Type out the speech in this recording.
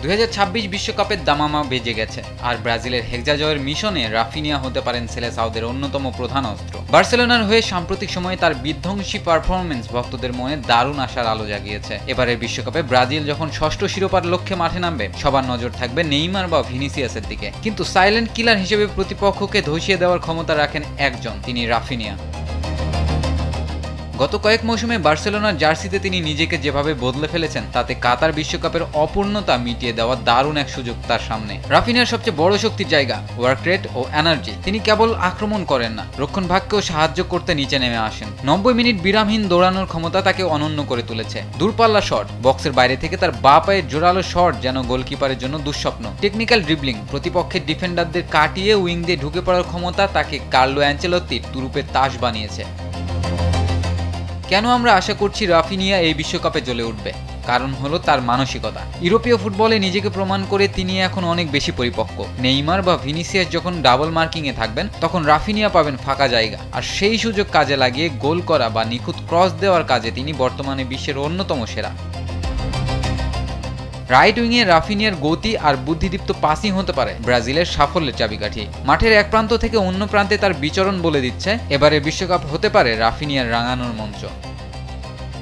2026 বিশ্বকাপের দামামা বেজে গেছে, আর ব্রাজিলের হেক্সা জয়ের মিশনে রাফিনিয়া হতে পারেন সেলেসাওদের অন্যতম প্রধান অস্ত্র। বার্সেলোনার হয়ে সাম্প্রতিক সময়ে তার বিধ্বংসী পারফরমেন্স ভক্তদের মনে দারুণ আশার আলো জাগিয়েছে। এবারের বিশ্বকাপে ব্রাজিল যখন ষষ্ঠ শিরোপার লক্ষ্যে মাঠে নামবে, সবার নজর থাকবে নেইমার বা ভিনিসিয়াসের দিকে। কিন্তু সাইলেন্ট কিলার হিসেবে প্রতিপক্ষকে ধসিয়ে দেওয়ার ক্ষমতা রাখেন একজন, তিনি রাফিনিয়া। গত কয়েক মৌসুমে বার্সেলোনার জার্সিতে তিনি নিজেকে যেভাবে বদলে ফেলেছেন, তাতে কাতার বিশ্বকাপের অপূর্ণতা মিটিয়ে দেওয়া দারুণ এক সুযোগ তার সামনে। রাফিনিয়ার সবচেয়ে বড় শক্তির জায়গা ওয়ার্ক রেট ও এনার্জি। তিনি কেবল আক্রমণ করেন না, রক্ষণ ভাগকেও সাহায্য করতে নিচে নেমে আসেন। 90 মিনিট বিরামহীন দৌড়ানোর ক্ষমতা তাকে অনন্য করে তুলেছে। দূরপাল্লা শট, বক্সের বাইরে থেকে তার বা পায়ের জোরালো শট যেন গোলকিপারের জন্য দুঃস্বপ্ন। টেকনিক্যাল ড্রিবলিং, প্রতিপক্ষের ডিফেন্ডারদের কাটিয়ে উইং দিয়ে ঢুকে পড়ার ক্ষমতা তাকে কার্লো অ্যাঞ্চেলত্তির তুরুপের তাস বানিয়েছে। কেন আমরা আশা করছি রাফিনিয়া এই বিশ্বকাপে জ্বলে উঠবে? কারণ হলো তার মানসিকতা। ইউরোপীয় ফুটবলে নিজেকে প্রমাণ করে তিনি এখন অনেক বেশি পরিপক্ক। নেইমার বা ভিনিসিয়াস যখন ডাবল মার্কিংয়ে থাকবেন, তখন রাফিনিয়া পাবেন ফাঁকা জায়গা, আর সেই সুযোগ কাজে লাগিয়ে গোল করা বা নিখুঁত ক্রস দেওয়ার কাজে তিনি বর্তমানে বিশ্বের অন্যতম সেরা। রাইট উইংয়ে রাফিনিয়ার গতি আর বুদ্ধিদীপ্ত পাসিং হতে পারে ব্রাজিলের সাফল্যের চাবিকাঠি। মাঠের এক প্রান্ত থেকে অন্য প্রান্তে তার বিচরণ বলে দিচ্ছে এবারে বিশ্বকাপ হতে পারে রাফিনিয়ার রাঙানোর মঞ্চ।